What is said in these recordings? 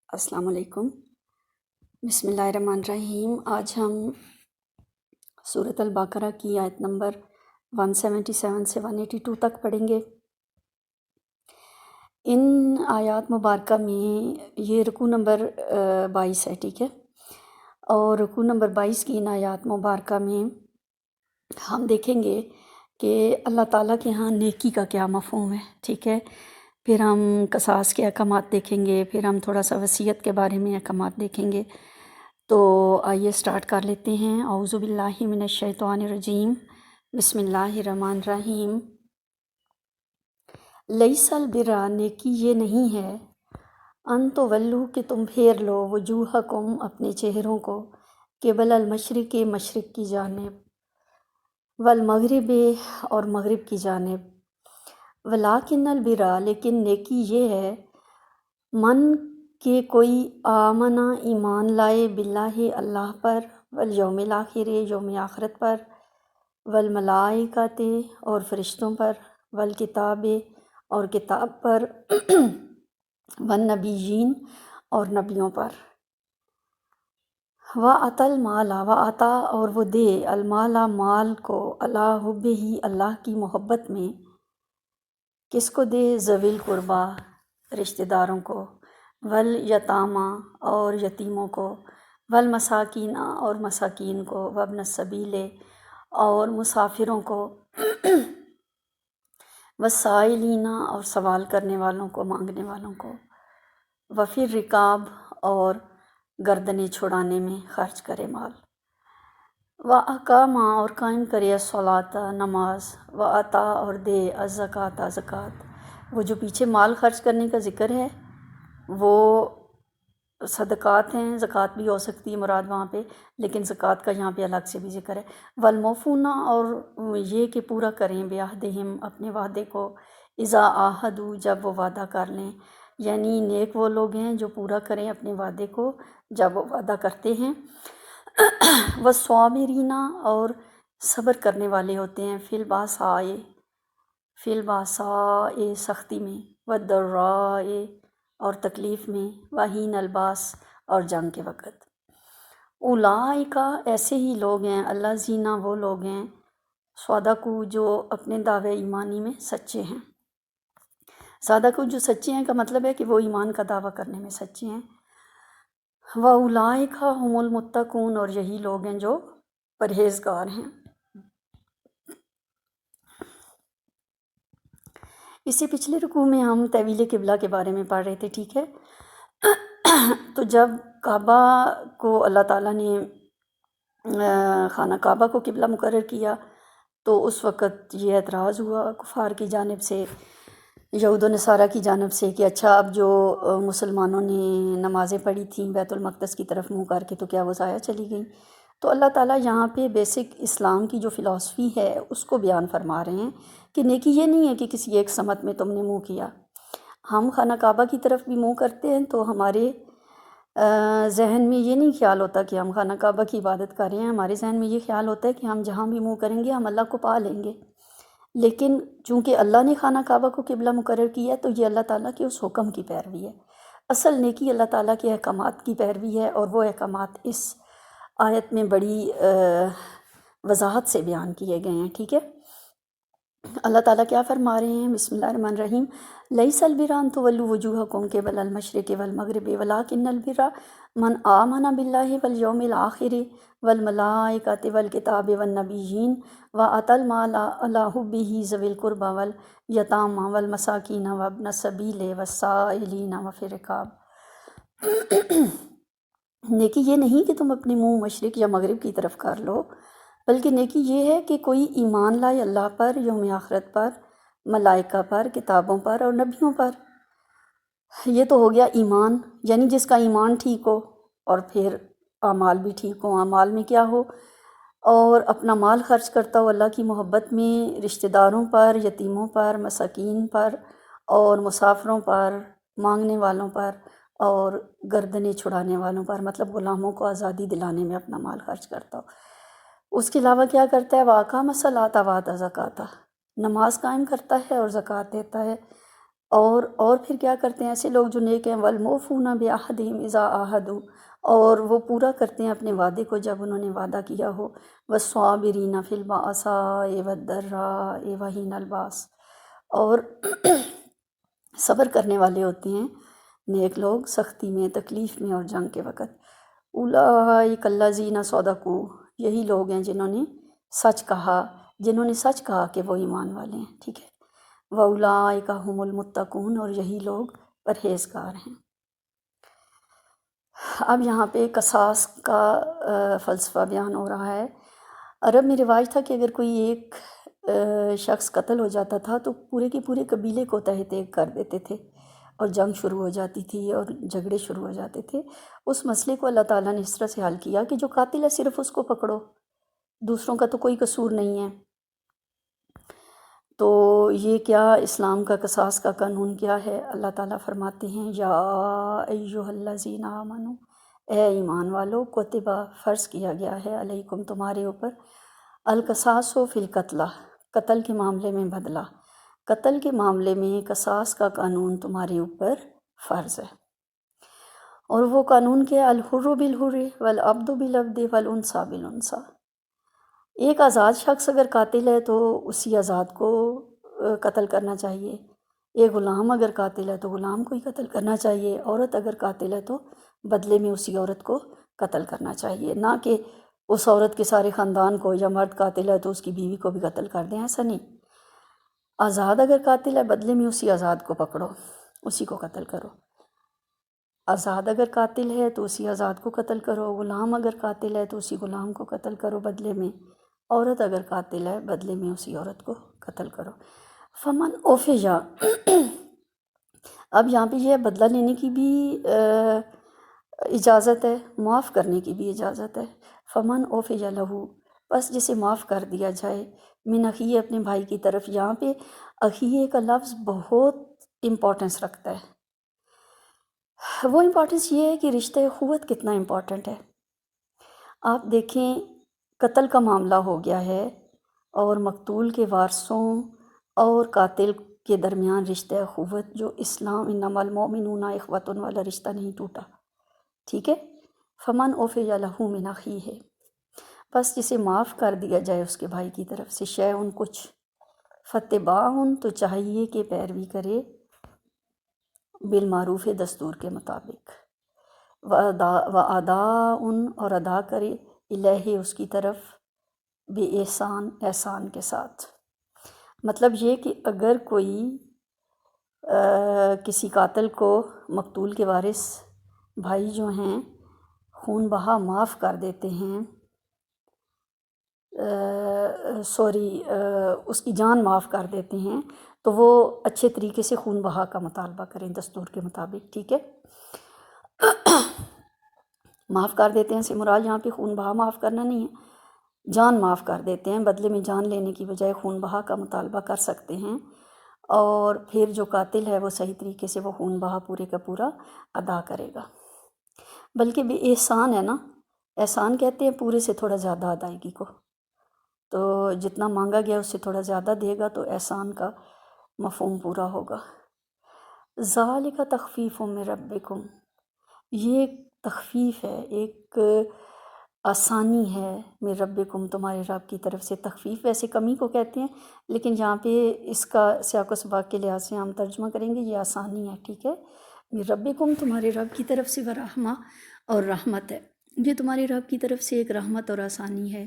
السلام علیکم۔ بسم اللہ الرحمن الرحیم۔ آج ہم سورۃ البقرہ کی آیت نمبر 177 سے 182 تک پڑھیں گے۔ ان آیات مبارکہ میں یہ رکوع نمبر 22 ہے، ٹھیک ہے، اور رکوع نمبر 22 کی ان آیات مبارکہ میں ہم دیکھیں گے کہ اللہ تعالیٰ کے ہاں نیکی کا کیا مفہوم ہے، ٹھیک ہے۔ پھر ہم قصاص کے احکامات دیکھیں گے، پھر ہم تھوڑا سا وصیت کے بارے میں احکامات دیکھیں گے۔ تو آئیے سٹارٹ کر لیتے ہیں۔ اعوذ باللہ من الشیطان الرجیم، بسم اللہ الرحمن الرحیم۔ لیس البر، نیکی یہ نہیں ہے، ان تولوا کہ تم پھیر لو وجوہکم اپنے چہروں کو، قبل المشرق مشرق کی جانب، والمغرب اور مغرب کی جانب، ولیکن البر لیکن نیکی یہ ہے، من کہ کوئی آمنہ ایمان لائے، باللہ اللہ پر، والیوم الآخر یوم آخرت پر، والملائکۃ اور فرشتوں پر، والکتاب اور کتاب پر، والنبیین اور نبیوں پر، وَأَتَى المال وَأَتَى اور وہ دے، المال مال کو، علی حبہ اللہ کی محبت میں، کس کو دے؟ ذوی القربیٰ رشتہ داروں کو، والیتامیٰ اور یتیموں کو، والمساکین اور مساکین کو، وابن السبیل اور مسافروں کو، والسائلین اور سوال کرنے والوں کو، مانگنے والوں کو، وفی الرقاب اور گردنیں چھڑانے میں خرچ کرے مال، وَأَقَامَ اور قائم کرے الصلاۃ نماز، وَآتَى اور دے الزکوٰۃ زکوٰۃ۔ وہ جو پیچھے مال خرچ کرنے کا ذکر ہے وہ صدقات ہیں، زکوٰۃ بھی ہو سکتی ہے مراد وہاں پہ، لیکن زکوٰۃ کا یہاں پہ الگ سے بھی ذکر ہے۔ والموفون اور یہ کہ پورا کریں، بعہدہم اپنے وعدے کو، اذا عاہدوا جب وہ وعدہ کر لیں، یعنی نیک وہ لوگ ہیں جو پورا کریں اپنے وعدے کو جب وہ وعدہ کرتے ہیں۔ والصابرین اور صبر کرنے والے ہوتے ہیں، فی الباساء سختی میں، والضراء اور تکلیف میں، وحین الباس اور جنگ کے وقت۔ اولئک ایسے ہی لوگ ہیں، الذین وہ لوگ ہیں، صدقوا جو اپنے دعوے ایمانی میں سچے ہیں۔ صدقوا جو سچے ہیں کا مطلب ہے کہ وہ ایمان کا دعویٰ کرنے میں سچے ہیں۔ وَأُولَئِکَ هُمُ الْمُتَّقُونَ اور یہی لوگ ہیں جو پرہیزگار ہیں۔ اس سے پچھلے رکوع میں ہم تحویل قبلہ کے بارے میں پڑھ رہے تھے، ٹھیک ہے۔ تو جب کعبہ کو اللہ تعالیٰ نے خانہ کعبہ کو قبلہ مقرر کیا تو اس وقت یہ اعتراض ہوا کفار کی جانب سے، یہود و نصارہ کی جانب سے، کہ اچھا اب جو مسلمانوں نے نمازیں پڑھی تھیں بیت المقدس کی طرف منہ کر کے تو کیا وہ ضائع چلی گئیں؟ تو اللہ تعالیٰ یہاں پہ بیسک اسلام کی جو فلاسفی ہے اس کو بیان فرما رہے ہیں کہ نیکی یہ نہیں ہے کہ کسی ایک سمت میں تم نے منہ کیا۔ ہم خانہ کعبہ کی طرف بھی منہ کرتے ہیں تو ہمارے ذہن میں یہ نہیں خیال ہوتا کہ ہم خانہ کعبہ کی عبادت کر رہے ہیں، ہمارے ذہن میں یہ خیال ہوتا ہے کہ ہم جہاں بھی منہ کریں گے ہم اللہ کو پا لیں گے۔ لیکن چونکہ اللہ نے خانہ کعبہ کو قبلہ مقرر کیا تو یہ اللہ تعالیٰ کے اس حکم کی پیروی ہے۔ اصل نیکی اللہ تعالیٰ کے احکامات کی پیروی ہے، اور وہ احکامات اس آیت میں بڑی وضاحت سے بیان کیے گئے ہیں، ٹھیک ہے۔ اللہ تعالیٰ کیا فرما رہے ہیں؟ بسم اللہ الرحمن الرحیم۔ لیس البر ان تولوا وجوہکم قبل المشرق والمغرب ولکن البر من آمن باللہ والیوم الآخر والملائکۃ والکتاب والنبیین وآتى المال علی حبہ ذوی القربى والیتامیٰ والمساکین وابن السبیل والسائلین وفی الرقاب۔ نیکی یہ نہیں کہ تم اپنے منہ مشرق یا مغرب کی طرف کر لو، بلکہ نیکی یہ ہے کہ کوئی ایمان لائے اللہ پر، یوم آخرت پر، ملائکہ پر، کتابوں پر اور نبیوں پر۔ یہ تو ہو گیا ایمان، یعنی جس کا ایمان ٹھیک ہو اور پھر اعمال بھی ٹھیک ہوں۔ اعمال میں کیا ہو؟ اور اپنا مال خرچ کرتا ہو اللہ کی محبت میں، رشتہ داروں پر، یتیموں پر، مساکین پر اور مسافروں پر، مانگنے والوں پر اور گردنیں چھڑانے والوں پر، مطلب غلاموں کو آزادی دلانے میں اپنا مال خرچ کرتا ہو۔ اس کے علاوہ کیا کرتا ہے؟ وَأَقَامَ الصَّلَاةَ وَآتَى الزَّکَاةَ، نماز قائم کرتا ہے اور زکوٰۃ دیتا ہے۔ اور پھر کیا کرتے ہیں ایسے لوگ جو نیک ہیں، والموفون بعہدہم اذا عاہدوا، اور وہ پورا کرتے ہیں اپنے وعدے کو جب انہوں نے وعدہ کیا ہو، والصابرین فی البأساء والضراء وحین الباس، اور صبر کرنے والے ہوتے ہیں نیک لوگ سختی میں، تکلیف میں اور جنگ کے وقت۔ اولئک الذین صدقوا، یہی لوگ ہیں جنہوں نے سچ کہا، سچ کہا کہ وہ ایمان والے ہیں، ٹھیک ہے۔ وَأُولَٰئِکَ هُمُ الْمُتَّقُونَ، اور یہی لوگ پرہیزگار ہیں۔ اب یہاں پہ قصاص کا فلسفہ بیان ہو رہا ہے۔ عرب میں رواج تھا کہ اگر کوئی ایک شخص قتل ہو جاتا تھا تو پورے کے پورے قبیلے کو تحت ایک کر دیتے تھے، اور جنگ شروع ہو جاتی تھی اور جھگڑے شروع ہو جاتے تھے۔ اس مسئلے کو اللہ تعالیٰ نے اس طرح سے حل کیا کہ جو قاتل ہے صرف اس کو پکڑو، دوسروں کا تو کوئی قصور نہیں ہے۔ تو یہ کیا اسلام کا قصاص کا قانون کیا ہے؟ اللہ تعالیٰ فرماتے ہیں یا ایہا الذین آمنوا، اے ایمان والو، کتبہ فرض کیا گیا ہے، علیکم تمہارے اوپر، القصاص فی القتلہ، قتل کے معاملے میں بدلہ، قتل کے معاملے میں قصاص کا قانون تمہارے اوپر فرض ہے۔ اور وہ قانون کیا؟ الحر بالحر والعبد بالعبد والانثی بالانثی، ایک آزاد شخص اگر قاتل ہے تو اسی آزاد کو قتل کرنا چاہیے، ایک غلام اگر قاتل ہے تو غلام کو ہی قتل کرنا چاہیے، عورت اگر قاتل ہے تو بدلے میں اسی عورت کو قتل کرنا چاہیے، نہ کہ اس عورت کے سارے خاندان کو، یا مرد قاتل ہے تو اس کی بیوی کو بھی قتل کر دیں، ایسا نہیں۔ آزاد اگر قاتل ہے بدلے میں اسی آزاد کو پکڑو، اسی کو قتل کرو۔ آزاد اگر قاتل ہے تو اسی آزاد کو قتل کرو، غلام اگر قاتل ہے تو اسی غلام کو قتل کرو بدلے میں، عورت اگر قاتل ہے بدلے میں اسی عورت کو قتل کرو۔ فمن اوفیا، اب یہاں پہ یہ بدلہ لینے کی بھی اجازت ہے، معاف کرنے کی بھی اجازت ہے۔ فمن اوفیا لہو، بس جسے معاف کر دیا جائے، من اخیہ، اپنے بھائی کی طرف۔ یہاں پہ اخیہ کا لفظ بہت امپورٹنس رکھتا ہے۔ وہ امپورٹنس یہ ہے کہ رشتہ اخوت کتنا امپورٹنٹ ہے۔ آپ دیکھیں قتل کا معاملہ ہو گیا ہے اور مقتول کے وارثوں اور قاتل کے درمیان رشتہ اخوت جو اسلام انما المؤمنون اخوۃ والا رشتہ نہیں ٹوٹا، ٹھیک ہے۔ فمن اوفی لہ من اخیہ، بس جسے معاف کر دیا جائے اس کے بھائی کی طرف سے، شیئن کچھ، فاتباع، تو چاہیے کہ پیروی کرے، بالمعروف، دستور کے مطابق، وَأَدَاءٌ، اور ادا کرے، الہ، اس کی طرف، بے احسان، احسان کے ساتھ۔ مطلب یہ کہ اگر کوئی کسی قاتل کو مقتول کے وارث بھائی جو ہیں خون بہا معاف کر دیتے ہیں، اس کی جان معاف کر دیتے ہیں، تو وہ اچھے طریقے سے خون بہا کا مطالبہ کریں دستور کے مطابق، ٹھیک ہے۔ معاف کر دیتے ہیں سے مراد یہاں پہ خون بہا معاف کرنا نہیں ہے، جان معاف کر دیتے ہیں، بدلے میں جان لینے کی بجائے خون بہا کا مطالبہ کر سکتے ہیں، اور پھر جو قاتل ہے وہ صحیح طریقے سے وہ خون بہا پورے کا پورا ادا کرے گا۔ بلکہ بے احسان ہے نا، احسان کہتے ہیں پورے سے تھوڑا زیادہ ادائیگی کو، تو جتنا مانگا گیا اس سے تھوڑا زیادہ دے گا تو احسان کا مفہوم پورا ہوگا۔ ذالک تخفیف من ربکم، یہ ایک تخفیف ہے، ایک آسانی ہے، من ربکم، تمہارے رب کی طرف سے۔ تخفیف ویسے کمی کو کہتے ہیں، لیکن یہاں پہ اس کا سیاق و سباق کے لحاظ سے ہم ترجمہ کریں گے یہ آسانی ہے، ٹھیک ہے۔ من ربکم، تمہارے رب کی طرف سے، ورحمہ، اور رحمت ہے، یہ تمہارے رب کی طرف سے ایک رحمت اور آسانی ہے،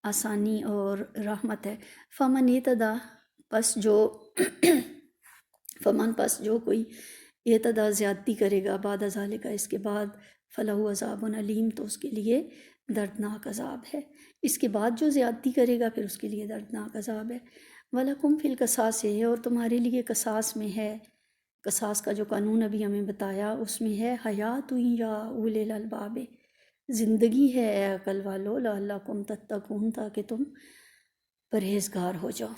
آسانی اور رحمت ہے۔ فمن اعتدی، پس جو کوئی اعتدی زیادتی کرے گا، بعد ذالک، اس کے بعد، فلہ عذاب علیم، تو اس کے لیے دردناک عذاب ہے۔ اس کے بعد جو زیادتی کرے گا پھر اس کے لیے دردناک عذاب ہے۔ وَلَكُمْ فِي الْقِصَاصِ، ہے، اور تمہارے لیے قصاص میں ہے، قصاص کا جو قانون ابھی ہمیں بتایا اس میں ہے، حیات یا اولی الالباب، زندگی ہے اے عقل والو، لعلکم تتقون، تاکہ تم پرہیزگار ہو جاؤ،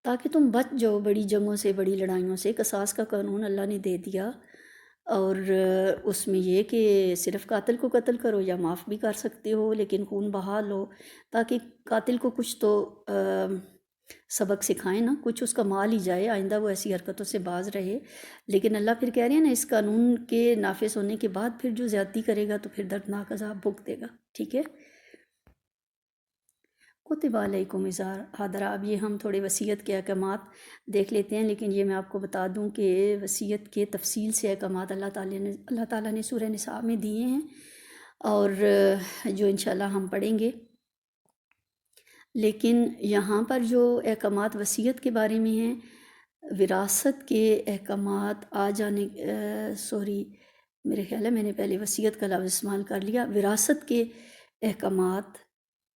تاکہ تم بچ جاؤ بڑی جنگوں سے، بڑی لڑائیوں سے۔ قصاص کا قانون اللہ نے دے دیا، اور اس میں یہ کہ صرف قاتل کو قتل کرو یا معاف بھی کر سکتے ہو، لیکن خون بہا لو، تاکہ قاتل کو کچھ تو سبق سکھائیں نا، کچھ اس کا مال ہی جائے، آئندہ وہ ایسی حرکتوں سے باز رہے۔ لیکن اللہ پھر کہہ رہے ہیں نا، اس قانون کے نافذ ہونے کے بعد پھر جو زیادتی کرے گا تو پھر دردناک عذاب بھوگ دے گا، ٹھیک ہے۔ کتب علیکم اذا حضر، اب یہ ہم تھوڑے وصیت کے احکامات دیکھ لیتے ہیں، لیکن یہ میں آپ کو بتا دوں کہ وصیت کے تفصیل سے احکامات اللہ تعالیٰ نے سورہ نساء میں دیے ہیں، اور جو انشاءاللہ ہم پڑھیں گے۔ لیکن یہاں پر جو احکامات وصیت کے بارے میں ہیں، وراثت کے احکامات آ جانے میرے خیال ہے میں نے پہلے وصیت کا لفظ استعمال کر لیا، وراثت کے احکامات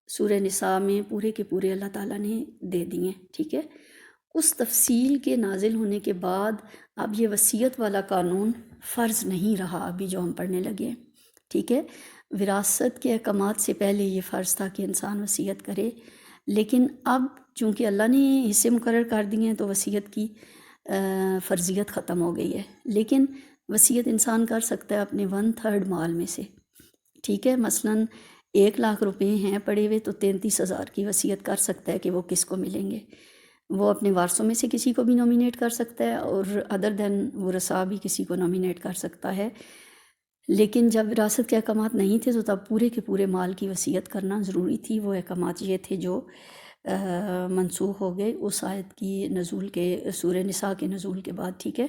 سورہ نساء میں پورے کے پورے اللہ تعالیٰ نے دے دیے، ٹھیک ہے۔ اس تفصیل کے نازل ہونے کے بعد اب یہ وصیت والا قانون فرض نہیں رہا، ابھی جو ہم پڑھنے لگے ہیں، ٹھیک ہے۔ وراثت کے احکامات سے پہلے یہ فرض تھا کہ انسان وصیت کرے، لیکن اب چونکہ اللہ نے حصے مقرر کر دیے ہیں تو وصیت کی فرضیت ختم ہو گئی ہے، لیکن وصیت انسان کر سکتا ہے اپنے 1/3 مال میں سے، ٹھیک ہے۔ مثلاً 1,00,000 روپے ہیں پڑے ہوئے تو 33,000 کی وصیت کر سکتا ہے کہ وہ کس کو ملیں گے۔ وہ اپنے وارثوں میں سے کسی کو بھی نومینیٹ کر سکتا ہے، اور ادر دین ورثاء بھی کسی کو نومینیٹ کر سکتا ہے۔ لیکن جب وراثت کے احکامات نہیں تھے تو تب پورے کے پورے مال کی وصیت کرنا ضروری تھی۔ وہ احکامات یہ تھے جو منسوخ ہو گئے اس آیت کی نزول کے، سورہ نساء کے نزول کے بعد، ٹھیک ہے۔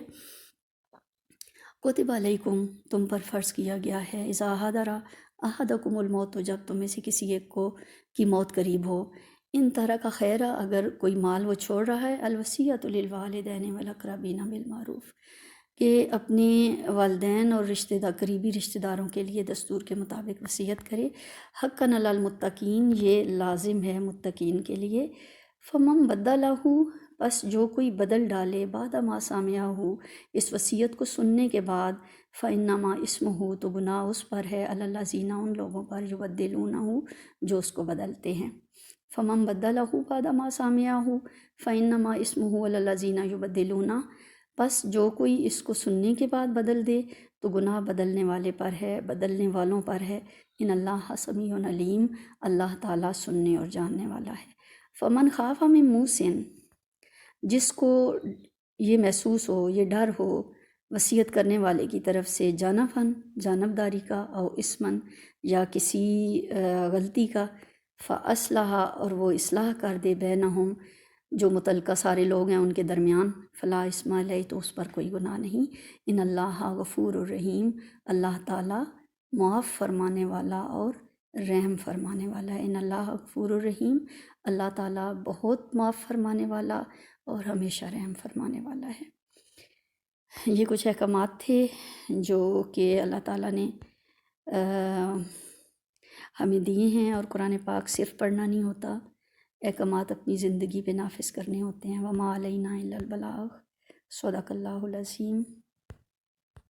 کتب علیکم، تم پر فرض کیا گیا ہے، اذا حضر احدکم الموت، جب تم میں سے کسی ایک کو کی موت قریب ہو، ان ترک خیرا، اگر کوئی مال وہ چھوڑ رہا ہے، الوصیۃ للوالدین والاقربین بالمعروف، کہ اپنے والدین اور قریبی رشتہ داروں کے لیے دستور کے مطابق وصیت کرے۔ حقاً علی المتقین، یہ لازم ہے متقین کے لیے۔ فمن بدلہ، پس جو کوئی بدل ڈالے، بعد ما سمعہ، اس وصیت کو سننے کے بعد، فإنما اسمہ، تو گناہ اس پر ہے، علی الذین، ان لوگوں پر، یبدلونہ، جو اس کو بدلتے ہیں۔ فمن بدلہ بعد ما سمعہ فإنما اسمہ علی الذین یبدلونہ، پس جو کوئی اس کو سننے کے بعد بدل دے تو گناہ بدلنے والے پر ہے، بدلنے والوں پر ہے۔ ان اللہ سمیع علیم، اللہ تعالیٰ سننے اور جاننے والا ہے۔ فمن خاف من موص، جس کو یہ محسوس ہو، یہ ڈر ہو وصیت کرنے والے کی طرف سے، جانبداری کا، او اسمن، یا کسی غلطی کا، فاصلح، اور وہ اصلاح کر دے، بینہم، جو متعلقہ سارے لوگ ہیں ان کے درمیان، فلا اسم علیہ، تو اس پر کوئی گناہ نہیں۔ ان اللہ غفور الرحیم، اللہ تعالیٰ معاف فرمانے والا اور رحم فرمانے والا ہے۔ ان اللہ غفور الرحیم، اللہ تعالیٰ بہت معاف فرمانے والا اور ہمیشہ رحم فرمانے والا ہے۔ یہ کچھ احکامات تھے جو کہ اللہ تعالیٰ نے ہمیں دیے ہیں، اور قرآن پاک صرف پڑھنا نہیں ہوتا، احکامات اپنی زندگی پہ نافذ کرنے ہوتے ہیں۔ وما علینا الا البلاغ، صدق اللہ العظیم۔